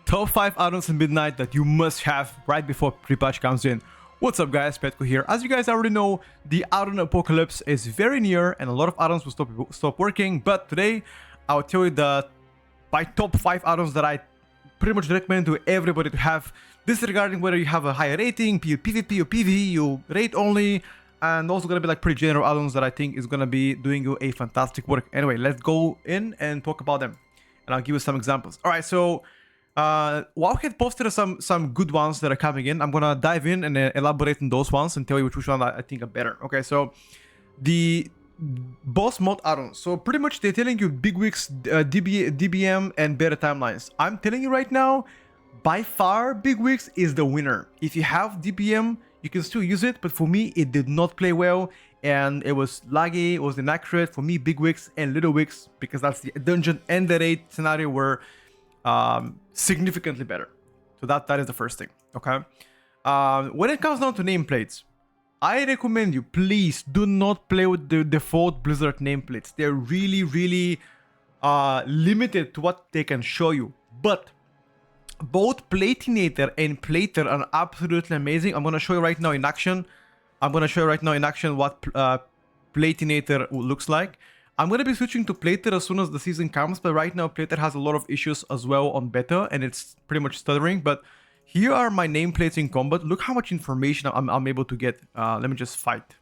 top 5 add-ons in Midnight that you must have right before pre-patch comes in. What's up guys, Petko here. As you guys already know, the add-on apocalypse is very near and a lot of add-ons will stop working, but today I'll tell you my top 5 add-ons that I pretty much recommend to everybody to have, disregarding whether you have a higher rating, PvP or PvE, you rate only, and also gonna be like pretty general add-ons that I think is gonna be doing you a fantastic work. Anyway, let's go in and talk about them, and I'll give you some examples. Alright, so Warcraft posted some good ones that are coming in. I'm gonna dive in and elaborate on those ones and tell you which one I think are better. Okay, so the boss mod add-ons. So pretty much they're telling you big weeks, DBM, and better timelines. I'm telling you right now, by far big weeks is the winner. If you have DBM, you can still use it, but for me it did not play well and it was laggy, it was inaccurate. For me, big weeks and little weeks, because that's the dungeon and the raid scenario, were significantly better. So that is the first thing. Okay, when it comes down to nameplates, I recommend you, please do not play with the default Blizzard nameplates. They're really limited to what they can show you, but both Platinator and Plater are absolutely amazing. I'm gonna show you right now in action. What Platinator looks like. I'm going to be switching to Plater as soon as the season comes, but right now Plater has a lot of issues as well on beta, and it's pretty much stuttering. But here are my nameplates in combat. Look how much information I'm able to get. Let me just fight.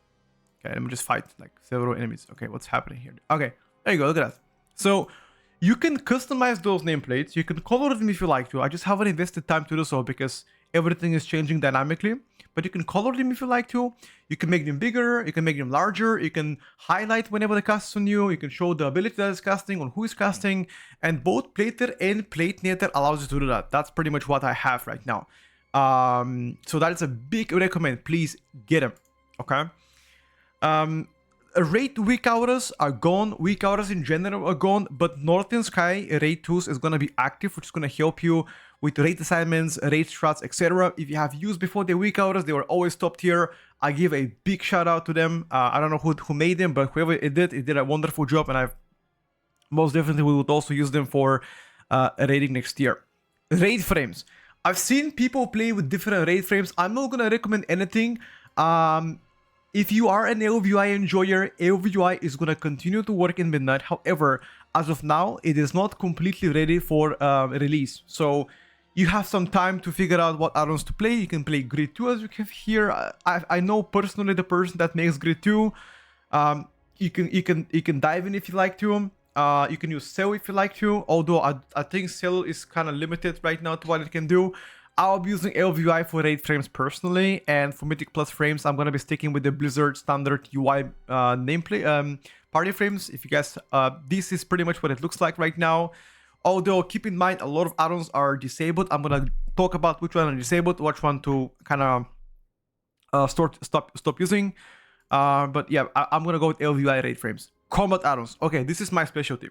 Okay, let me just fight like several enemies. Okay, what's happening here? Okay, there you go, look at that. So you can customize those nameplates. You can color them if you like to. I just haven't invested time to do so because everything is changing dynamically. But you can color them if you like to. You can make them bigger, you can make them larger, you can highlight whenever they cast on you, you can show the ability that is casting on who is casting, and both Plater and Platinator allows you to do that. That's pretty much what I have right now. So that is a big recommend. Please get them. Okay. Raid weak hours are gone. Weak hours in general are gone, but Northern Sky Raid tools is gonna be active, which is gonna help you with raid assignments, raid strats, etc. If you have used before the weak hours, they were always top tier. I give a big shout out to them. I don't know who made them, but whoever it did a wonderful job, and I've most definitely we would also use them for raiding next year. Raid frames. I've seen people play with different raid frames. I'm not gonna recommend anything. If you are an LVI enjoyer, LVI is going to continue to work in Midnight. However, as of now, it is not completely ready for release. So you have some time to figure out what add-ons to play. You can play Grid 2 as you have here. I know personally the person that makes Grid 2. You can dive in if you like to. You can use Cell if you like to. Although I think Cell is kind of limited right now to what it can do. I'll be using LVI for raid frames personally, and for Mythic Plus frames, I'm gonna be sticking with the Blizzard standard UI nameplate party frames. If you guys, this is pretty much what it looks like right now. Although keep in mind, a lot of add-ons are disabled. I'm gonna talk about which one are disabled, which one to kind of stop using. But yeah, I'm gonna go with LVI raid frames. Combat add-ons. Okay, this is my specialty.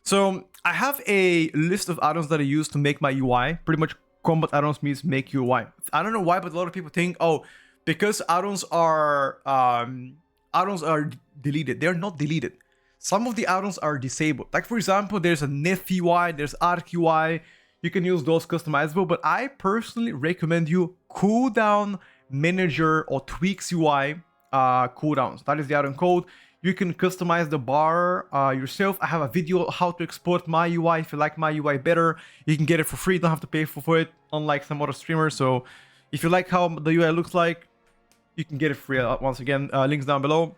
So I have a list of add-ons that I use to make my UI. Pretty much combat add-ons means make UI. I don't know why, but a lot of people think, oh, because add-ons are deleted. They're not deleted. Some of the add-ons are disabled. Like for example, there's a Nef UI, there's Arc UI. You can use those customizable, but I personally recommend you cooldown manager or tweaks UI cooldowns. That is the add-on code. You can customize the bar yourself. I have a video how to export my UI. If you like my UI better, you can get it for free. You don't have to pay for it, unlike some other streamers. So if you like how the UI looks like, you can get it free. Once again, links down below.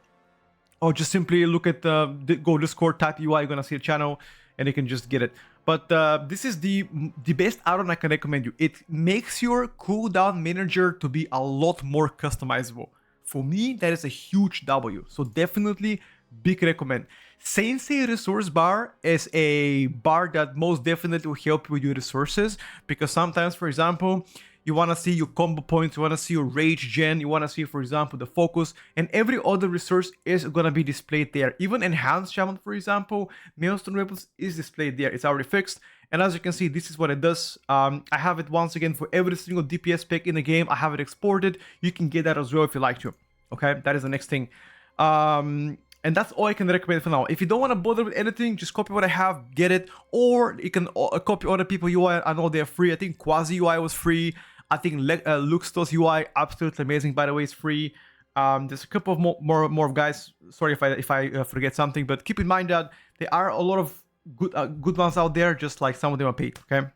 Or just simply look at go Discord, type UI, you're gonna see a channel, and you can just get it. But this is the best add-on I can recommend you. It makes your cooldown manager to be a lot more customizable. For me, that is a huge W. So definitely big recommend. Sensei resource bar is a bar that most definitely will help you with your resources, because sometimes, for example, you want to see your combo points, you want to see your rage gen, you want to see, for example, the focus, and every other resource is going to be displayed there. Even enhanced shaman, for example, Maelstrom weapons is displayed there. It's already fixed. And as you can see, this is what it does. I have it once again for every single DPS spec in the game. I have it exported. You can get that as well if you like to. Okay, that is the next thing. And that's all I can recommend for now. If you don't want to bother with anything, just copy what I have, get it. Or you can copy other people UI. I know they're free. I think Quasi UI was free. I think Luxtos UI, absolutely amazing, by the way, is free. There's a couple of more guys. Sorry if I forget something, but keep in mind that there are a lot of good ones out there, just like some of them are paid, okay?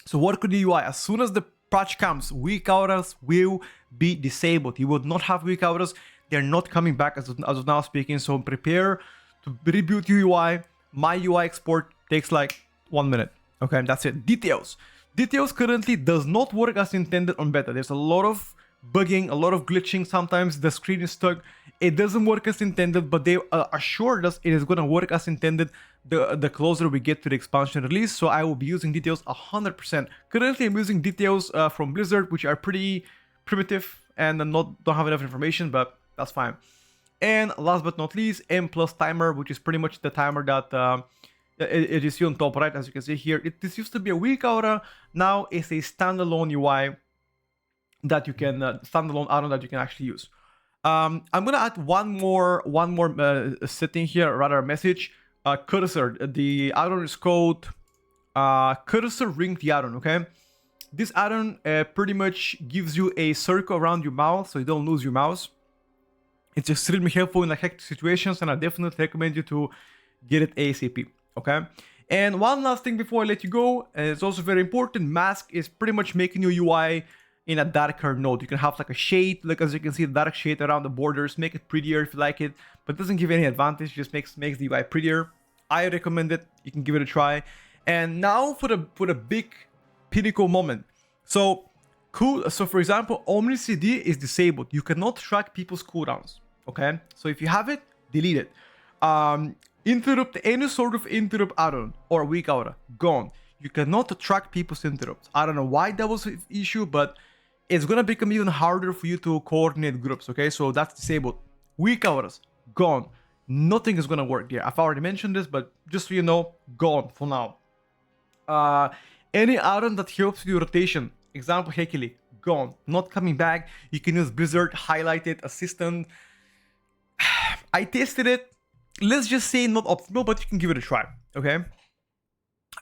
So what could the UI? As soon as the patch comes, weak hours will be disabled. You will not have weak hours. They're not coming back as of now speaking. So prepare to reboot your UI. My UI export takes like 1 minute. Okay, that's it. Details. Details currently does not work as intended on beta. There's a lot of bugging, a lot of glitching. Sometimes the screen is stuck. It doesn't work as intended, but they assured us it is going to work as intended the closer we get to the expansion release. So I will be using details 100%. Currently, I'm using details from Blizzard, which are pretty primitive and don't have enough information, but that's fine. And last but not least, M+ timer, which is pretty much the timer that it is here on top right, as you can see here. This used to be a weak aura. Now it's a standalone UI that you can standalone add-on that you can actually use. I'm gonna add one more setting here, rather a message. Cursor. The add-on is called Cursor Ring the add-on. Okay, this add-on pretty much gives you a circle around your mouse, so you don't lose your mouse. It's extremely helpful in like hectic situations, and I definitely recommend you to get it ASAP. Okay. And one last thing before I let you go, and it's also very important, mask is pretty much making your UI in a darker note. You can have like a shade, like as you can see, a dark shade around the borders, make it prettier if you like it, but it doesn't give any advantage, just makes the UI prettier. I recommend it. You can give it a try. And now for the big pinnacle moment. So cool. So for example, Omni CD is disabled. You cannot track people's cooldowns. Okay. So if you have it, delete it. Interrupt, any sort of interrupt add-on or weak aura, gone. You cannot track people's interrupts. I don't know why that was an issue, but it's gonna become even harder for you to coordinate groups. Okay, so that's disabled. Weak hours, gone. Nothing is gonna work there. I've already mentioned this, but just so you know, gone for now. Any add-on that helps with your rotation, example Hekili, gone. Not coming back. You can use Blizzard, highlighted, assistant. I tested it. Let's just say not optimal, but you can give it a try. Okay.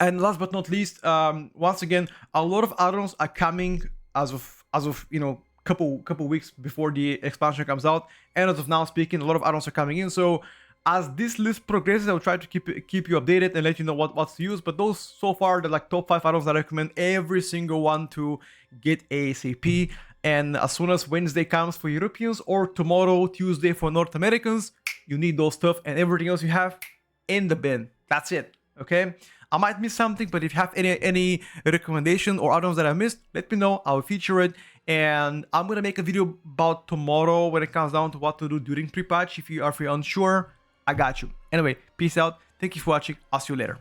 And last but not least, once again, a lot of add-ons are coming as of you know, couple weeks before the expansion comes out. And as of now speaking, a lot of add-ons are coming in. So as this list progresses, I will try to keep you updated and let you know what's to use. But those so far, the like top 5 add-ons that I recommend every single one to get ASAP. And as soon as Wednesday comes for Europeans or tomorrow, Tuesday for North Americans, you need those stuff, and everything else you have in the bin. That's it. Okay. I might miss something, but if you have any recommendation or add-ons that I missed, let me know. I'll feature it. And I'm going to make a video about tomorrow when it comes down to what to do during pre-patch. If you are unsure, I got you. Anyway, peace out. Thank you for watching. I'll see you later.